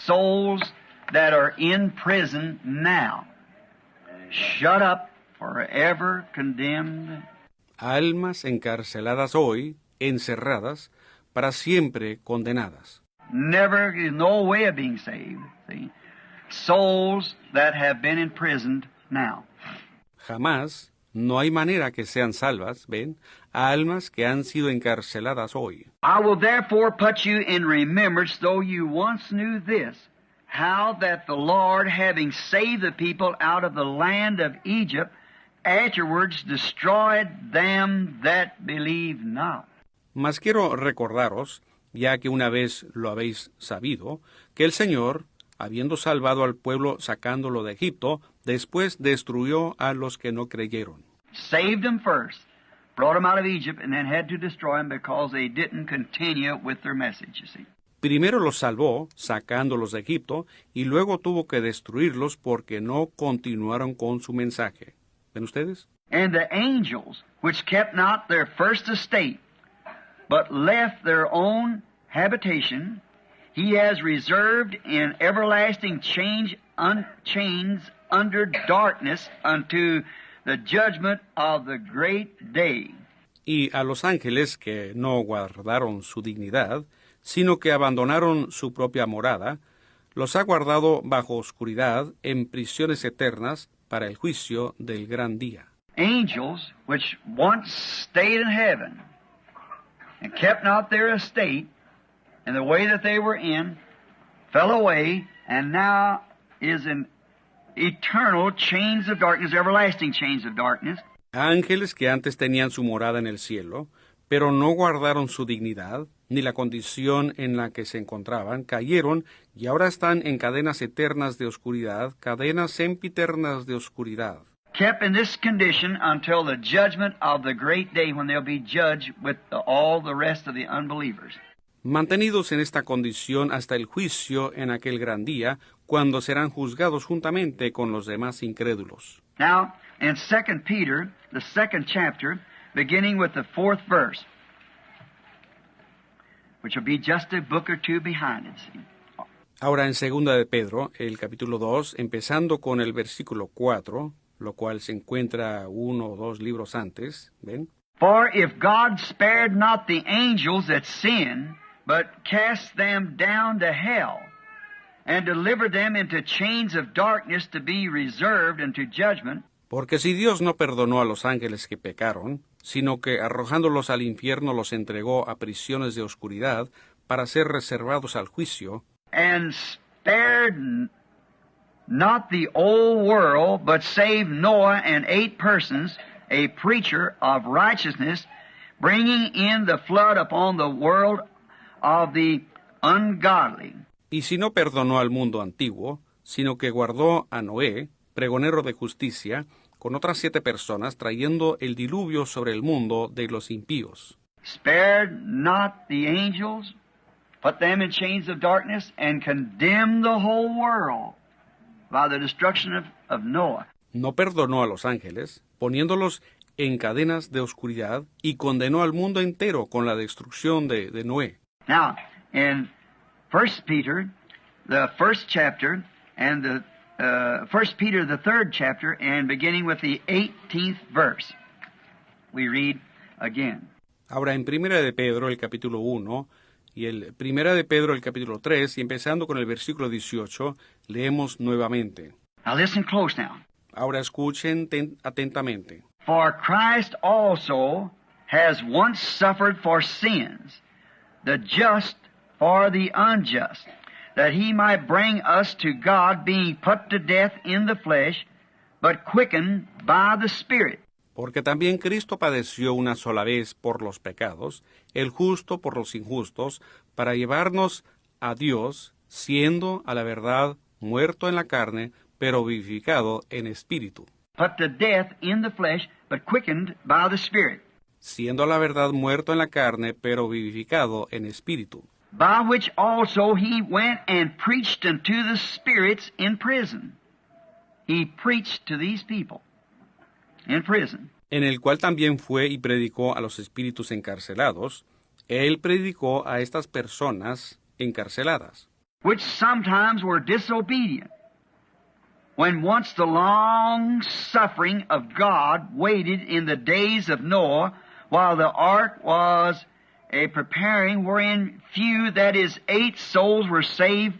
souls that are in prison now, shut up, forever condemned. Almas encarceladas hoy, encerradas, para siempre condenadas. Never, no way of being saved. See? Souls that have been imprisoned now. Jamás, no hay manera que sean salvas, ven, almas que han sido encarceladas hoy. I will therefore put you in remembrance, though you once knew this, how that the Lord, having saved the people out of the land of Egypt, afterwards destroyed them that believe not. Mas quiero recordaros, ya que una vez lo habéis sabido, que el Señor, habiendo salvado al pueblo sacándolo de Egipto, después destruyó a los que no creyeron. Saved them first, brought them out of Egypt, and then had to destroy them because they didn't continue with their message, you see. Primero los salvó, sacándolos de Egipto, y luego tuvo que destruirlos porque no continuaron con su mensaje. ¿Ven ustedes? And the angels, which kept not their first estate, but left their own habitation, he has reserved in everlasting chains under darkness unto the judgment of the great day. Y a los ángeles que no guardaron su dignidad, sino que abandonaron su propia morada, los ha guardado bajo oscuridad en prisiones eternas para el juicio del gran día. Angels, which once stayed in heaven, and kept not their estate, and the way that they were in, fell away, and now is in eternal chains of darkness, everlasting chains of darkness. Ángeles que antes tenían su morada en el cielo, pero no guardaron su dignidad, ni la condición en la que se encontraban, cayeron y ahora están en cadenas eternas de oscuridad, cadenas sempiternas de oscuridad. Kept in this condition until the judgment of the great day when they'll be judged with all the rest of the unbelievers. Mantenidos en esta condición hasta el juicio en aquel gran día, cuando serán juzgados juntamente con los demás incrédulos. Now, in 2 Peter, the 2nd chapter, beginning with the 4th verse, which will be just a book or two behind it. See? Ahora en 2 de Pedro, el capítulo 2, empezando con el versículo 4, lo cual se encuentra 1 o 2 libros antes, ¿ven? For if God spared not the angels that sinned, but cast them down to hell, and delivered them into chains of darkness to be reserved unto judgment. Porque si Dios no perdonó a los ángeles que pecaron, sino que arrojándolos al infierno los entregó a prisiones de oscuridad para ser reservados al juicio, And spared not the old world, but saved Noah and 8 persons, a preacher of righteousness, bringing in the flood upon the world of the ungodly. y si no perdonó al mundo antiguo, sino que guardó a Noé, pregonero de justicia, con otras 7 personas, trayendo el diluvio sobre el mundo de los impíos. Spared not the angels, put them in chains of darkness, and condemned the whole world by the destruction of Noah. No perdonó a los ángeles, poniéndolos en cadenas de oscuridad, y condenó al mundo entero con la destrucción de Noé. Now, in 1 Peter, the 1st chapter, and the 1 Peter, the 3rd chapter, and beginning with the 18th verse, we read again. Ahora en Primera de Pedro, el capítulo 1, y el Primera de Pedro, el capítulo 3, y empezando con el versículo 18, leemos nuevamente. Now listen close now. Ahora escuchen atentamente. For Christ also has once suffered for sins, the just for the unjust, that he might bring us to God, being put to death in the flesh, but quickened by the Spirit. Porque también Cristo padeció una sola vez por los pecados, el justo por los injustos, para llevarnos a Dios, siendo a la verdad muerto en la carne, pero vivificado en espíritu. Put to death in the flesh, but quickened by the Spirit. Siendo a la verdad muerto en la carne, pero vivificado en espíritu. By which also he went and preached unto the spirits in prison. He preached to these people in prison. En el cual también fue y predicó a los espíritus encarcelados. Él predicó a estas personas encarceladas. which sometimes were disobedient, when once the long suffering of God waited in the days of Noah, while the ark was a preparing, wherein few, that is, 8 souls were saved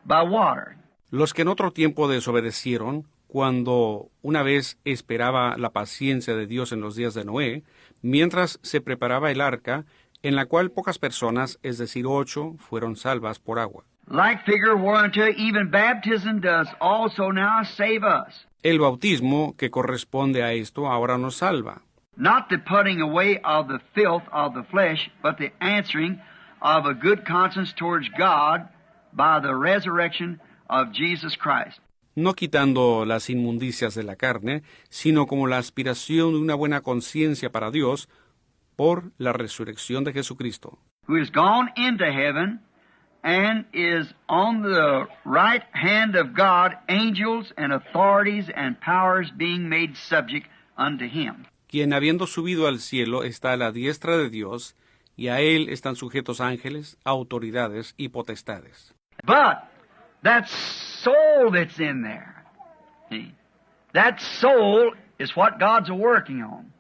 by water. Los que en otro tiempo desobedecieron, cuando una vez esperaba la paciencia de Dios en los días de Noé, mientras se preparaba el arca, en la cual pocas personas, es decir, 8, fueron salvas por agua. Like figure whereunto even baptism does also now save us. El bautismo, que corresponde a esto, ahora nos salva. Not the putting away of the filth of the flesh, but the answering of a good conscience towards God by the resurrection of Jesus Christ. No quitando las inmundicias de la carne, sino como la aspiración de una buena conciencia para Dios por la resurrección de Jesucristo, Who is gone into heaven and is on the right hand of God, angels and authorities and powers being made subject unto him. quien habiendo subido al cielo está a la diestra de Dios, y a él están sujetos ángeles, autoridades y potestades. But that soul that's in there, see, that soul is what God's working on.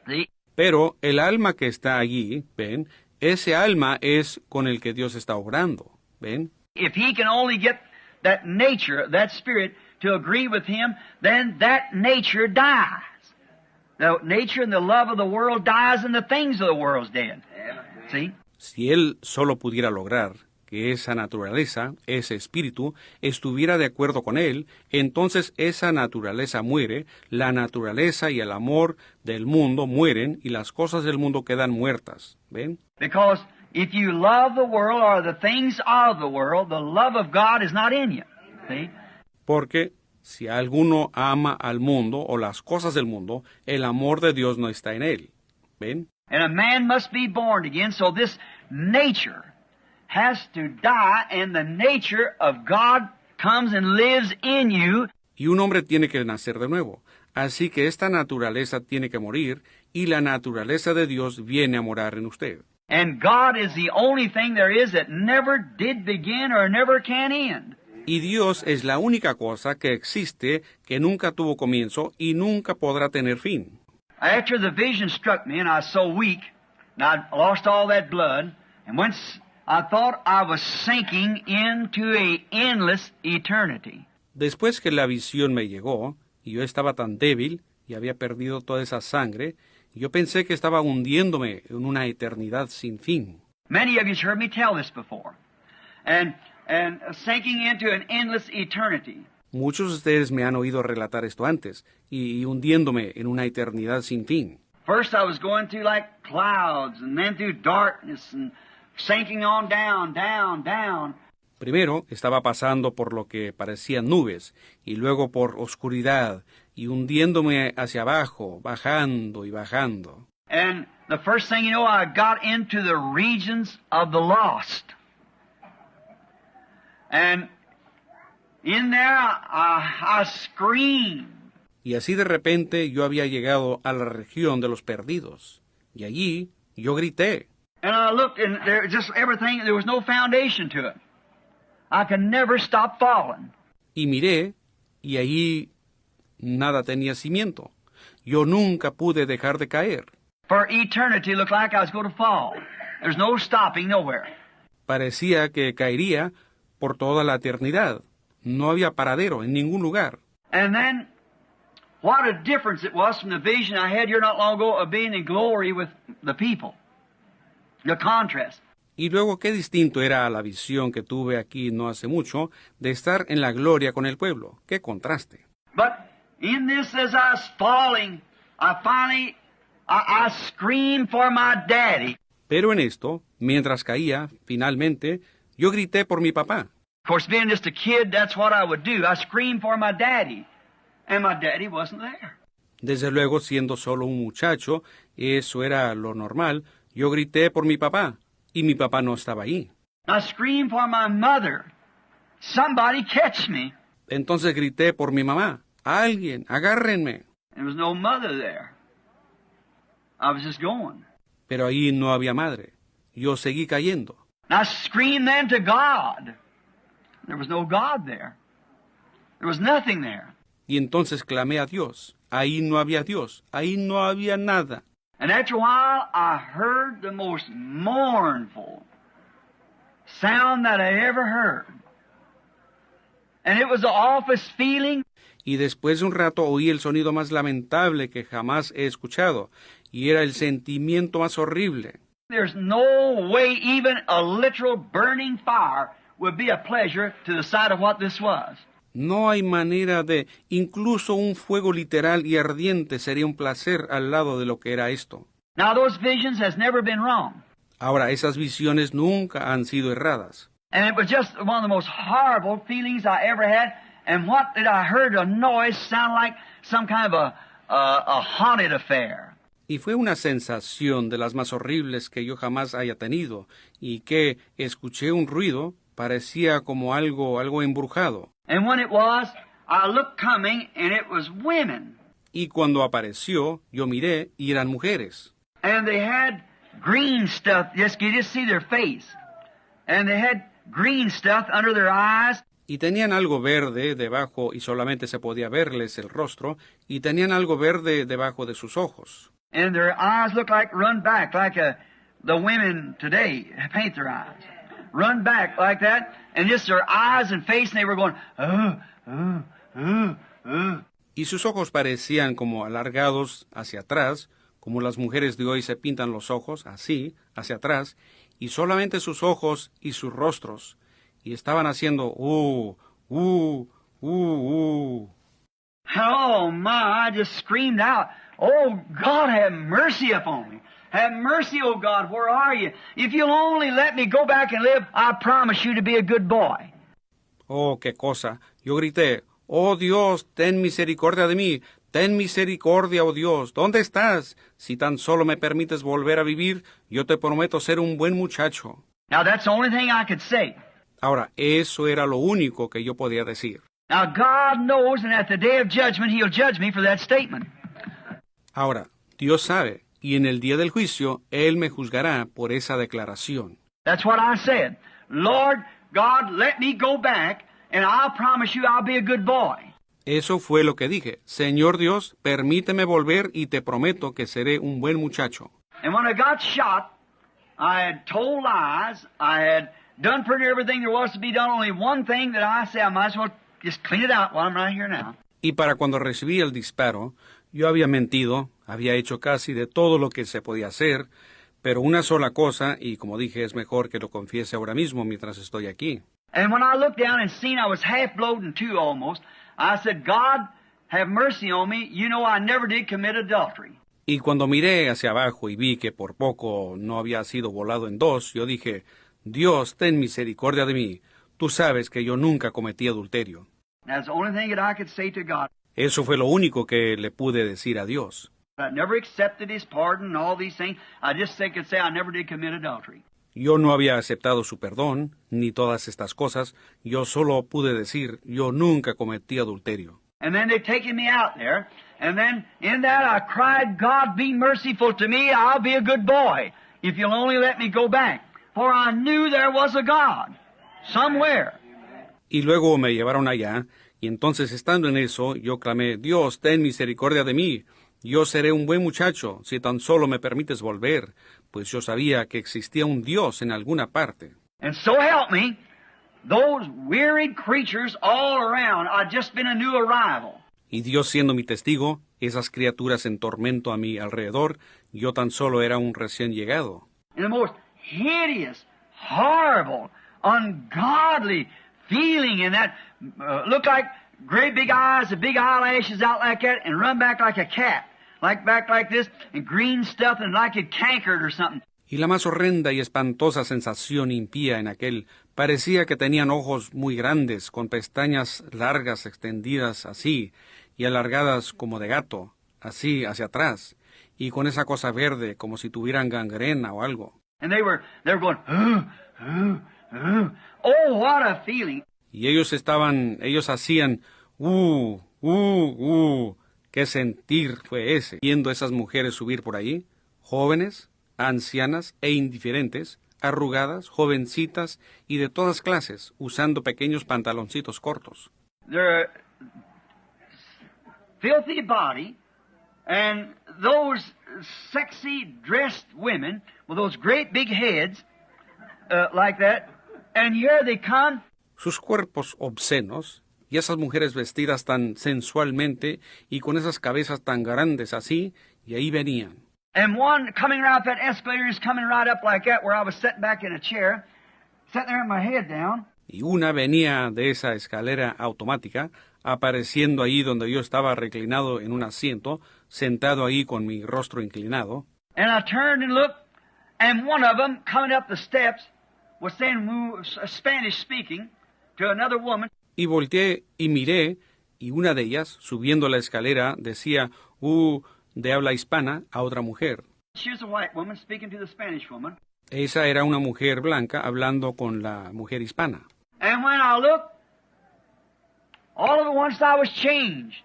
See? Pero el alma que está allí, ¿ven? Ese alma es con el que Dios está obrando, ¿ven? If he can only get that nature, that spirit, to agree with him, then that nature dies. The nature and the love of the world dies and the things of the world's dead. See? Si él solo pudiera lograr que esa naturaleza, ese espíritu, estuviera de acuerdo con él, entonces esa naturaleza muere, la naturaleza y el amor del mundo mueren y las cosas del mundo quedan muertas, ¿ven? Because if you love the world or the things of the world, the love of God is not in you. See? Porque si alguno ama al mundo o las cosas del mundo, el amor de Dios no está en él, ¿ven? And a man must be born again, so this nature has to die, and the nature of God comes and lives in you. Y un hombre tiene que nacer de nuevo. Así que esta naturaleza tiene que morir, y la naturaleza de Dios viene a morar en usted. And God is the only thing there is that never did begin or never can end. Y Dios es la única cosa que existe que nunca tuvo comienzo y nunca podrá tener fin. After the vision struck me and I was so weak, and I lost all that blood, and once I thought I was sinking into a endless eternity. Después que la visión me llegó, y yo estaba tan débil, y había perdido toda esa sangre, yo pensé que estaba hundiéndome en una eternidad sin fin. Many of you have heard me tell this before. And sinking into an endless eternity. Muchos de ustedes me han oído relatar esto antes, y hundiéndome en una eternidad sin fin. First I was going through like clouds, and then through darkness, and sinking on down, down, down. Primero estaba pasando por lo que parecían nubes, y luego por oscuridad, y hundiéndome hacia abajo, bajando y bajando. And the first thing you know, I got into the regions of the lost. And in there, I screamed. Y así de repente yo había llegado a la región de los perdidos, y allí yo grité. And I looked, and there just everything, there was no foundation to it. I could never stop falling. Y miré, y allí nada tenía cimiento. Yo nunca pude dejar de caer. For eternity, it looked like I was going to fall. There's no stopping nowhere. Parecía que caería por toda la eternidad. No había paradero en ningún lugar. And then, what a difference it was from the vision I had here not long ago of being in glory with the people. The contrast. Y luego qué distinto era la visión que tuve aquí no hace mucho de estar en la gloria con el pueblo. Qué contraste. But in this, as I was falling, I screamed for my daddy. Pero en esto, mientras caía, finalmente, yo grité por mi papá. Of course, being just a kid, that's what I would do. I screamed for my daddy. And my daddy wasn't there. Desde luego, siendo solo un muchacho, eso era lo normal. Yo grité por mi papá, y mi papá no estaba ahí. I screamed for my mother. Somebody catch me. Entonces grité por mi mamá. Alguien, agárrenme. There was no mother there. I was just going. Pero ahí no había madre. Yo seguí cayendo. I screamed then to God. There was no God there. There was nothing there. Y entonces clamé a Dios. Ahí no había Dios. Ahí no había nada. And after a while, I heard the most mournful sound that I ever heard. And it was the awfulest feeling. Y después de un rato oí el sonido más lamentable que jamás he escuchado, y era el sentimiento más horrible. There's no way even a literal burning fire would be a pleasure to the sight of what this was. No hay manera de, incluso un fuego literal y ardiente sería un placer al lado de lo que era esto. Now those visions has never been wrong. Ahora, esas visiones nunca han sido erradas. And it was just one of the most horrible feelings I ever had. And what did I heard? A noise sound like some kind of a haunted affair. Y fue una sensación de las más horribles que yo jamás haya tenido, y que escuché un ruido, parecía como algo embrujado. And when it was, I looked coming, and it was women. Y cuando apareció, yo miré, y eran mujeres. And they had green stuff, you just see their face. And they had green stuff under their eyes. Y tenían algo verde debajo, y solamente se podía verles el rostro, y tenían algo verde debajo de sus ojos. And their eyes look like run back, like the women today paint their eyes. Run back like that, and just their eyes and face, and they were going, Y sus ojos parecían como alargados hacia atrás, como las mujeres de hoy se pintan los ojos, así, hacia atrás, y solamente sus ojos y sus rostros, y estaban haciendo, Oh, my, I just screamed out, oh, God, have mercy upon me. Have mercy, oh God, where are you? If you'll only let me go back and live, I promise you to be a good boy. Oh, qué cosa. Yo grité, oh Dios, ten misericordia de mí. Ten misericordia, oh Dios. ¿Dónde estás? Si tan solo me permites volver a vivir, yo te prometo ser un buen muchacho. Now that's the only thing I could say. Ahora, eso era lo único que yo podía decir. Now God knows, and at the day of judgment, He'll judge me for that statement. Ahora, Dios sabe, y en el día del juicio, Él me juzgará por esa declaración. That's what I said. Lord God, let me go back, and I'll promise you I'll be a good boy. Eso fue lo que dije. Señor Dios, permíteme volver y te prometo que seré un buen muchacho. And when I got shot, I had told lies. I had done pretty everything there was to be done. Only one thing that I say I might as well just clean it out while I'm right here now. Y para cuando recibí el disparo, yo había mentido, había hecho casi de todo lo que se podía hacer, pero una sola cosa, y como dije, es mejor que lo confiese ahora mismo mientras estoy aquí. And when I looked down and seen I was half blowed in two almost, I said, God, have mercy on me. You know I never did commit adultery. Y cuando miré hacia abajo y vi que por poco no había sido volado en dos, yo dije, Dios, ten misericordia de mí. Tú sabes que yo nunca cometí adulterio. That's the only thing that I could say to God. Eso fue lo único que le pude decir a Dios. I never accepted His pardon and all these things. I just could say I never did commit adultery. Yo no había aceptado su perdón, ni todas estas cosas. Yo solo pude decir, yo nunca cometí adulterio. And then they've taken me out there. And then in that I cried, God, be merciful to me. I'll be a good boy if you'll only let me go back. For I knew there was a God somewhere. Y luego me llevaron allá, y entonces estando en eso, yo clamé, Dios, ten misericordia de mí. Yo seré un buen muchacho, si tan solo me permites volver, pues yo sabía que existía un Dios en alguna parte. And so help me, those wearied creatures all around, I'd just been a new arrival. Y Dios siendo mi testigo, esas criaturas en tormento a mi alrededor, yo tan solo era un recién llegado. And the most hideous, horrible, ungodly feeling in that, looked like great big eyes, the big eyelashes out like that, and run back like a cat. Back like this, and green stuff, and like it cankered or something. Y la más horrenda y espantosa sensación impía en aquel, parecía que tenían ojos muy grandes, con pestañas largas extendidas así, y alargadas como de gato, así hacia atrás, y con esa cosa verde, como si tuvieran gangrena o algo. And they were going, oh, what a feeling. Y ellos hacían, ¿qué sentir fue ese? Viendo esas mujeres subir por ahí, jóvenes, ancianas e indiferentes, arrugadas, jovencitas y de todas clases, usando pequeños pantaloncitos cortos. Their filthy body, and those sexy dressed women with those great big heads, like that, and here they come. Sus cuerpos obscenos y esas mujeres vestidas tan sensualmente y con esas cabezas tan grandes así, y ahí venían. And one coming right up that escalator is coming right up like that, where I was sitting back in a chair, sitting there with my head down. Y una venía de esa escalera automática, apareciendo ahí donde yo estaba reclinado en un asiento, sentado ahí con mi rostro inclinado. And I turned and looked, and one of them coming up the steps was saying, Spanish speaking, to another woman. Y volteé y miré, y una de ellas, subiendo la escalera, decía, de habla hispana, a otra mujer. She was a white woman speaking to the Spanish woman. Esa era una mujer blanca hablando con la mujer hispana. And when I looked, all of at once I was changed.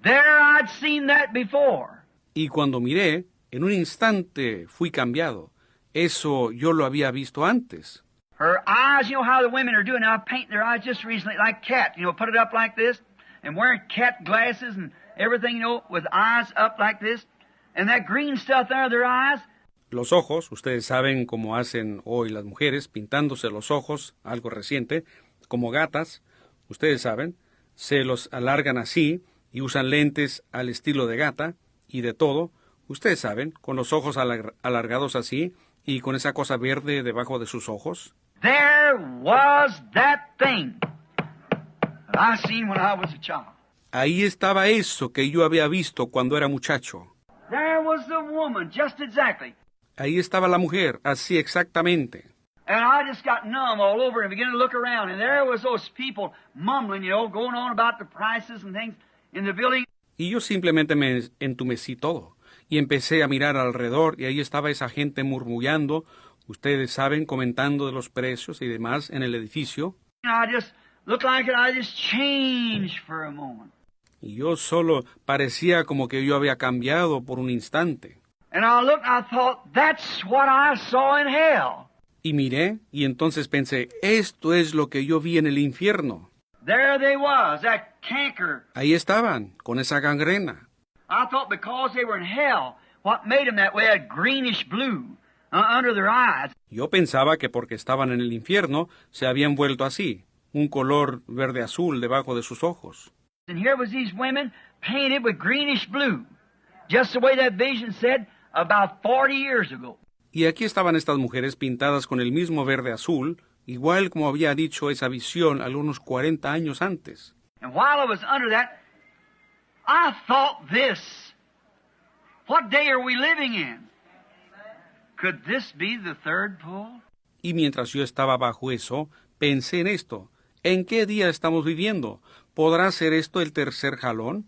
There I'd seen that before. Y cuando miré, en un instante fui cambiado. Eso yo lo había visto antes. Her eyes, you know how the women are doing now, painting their eyes just recently like cat, put it up like this, and wearing cat glasses and everything, with eyes up like this, and that green stuff there, their eyes. Los ojos, ustedes saben cómo hacen hoy las mujeres, pintándose los ojos, algo reciente, como gatas, ustedes saben, se los alargan así y usan lentes al estilo de gata y de todo, ustedes saben, con los ojos alargados así y con esa cosa verde debajo de sus ojos. There was that thing that I seen when I was a child. Ahí estaba eso que yo había visto cuando era muchacho. There was the woman, just exactly. Ahí estaba la mujer, así exactamente. And I just got numb all over and began to look around, and there was those people mumbling, going on about the prices and things in the building. Y yo simplemente me entumecí todo, y empecé a mirar alrededor, y ahí estaba esa gente murmullando, ustedes saben, comentando de los precios y demás en el edificio. I just looked like I just changed for a moment. Y yo solo parecía como que yo había cambiado por un instante. And I looked and I thought, that's what I saw in hell. Y miré, y entonces pensé, esto es lo que yo vi en el infierno. There they was, that canker. Ahí estaban, con esa gangrena. I thought because they were in hell, what made them that way, that greenish blue under their eyes. Yo pensaba que porque estaban en el infierno, se habían vuelto así, un color verde azul debajo de sus ojos. And here was these women painted with greenish blue, just the way that vision said about 40 years ago. Y aquí estaban estas mujeres pintadas con el mismo verde azul, igual como había dicho esa visión algunos 40 años antes. And while I was under that, I thought this. What day are we living in? Could this be the third pull? Y mientras yo estaba bajo eso, pensé en esto. ¿En qué día estamos viviendo? ¿Podrá ser esto el tercer jalón?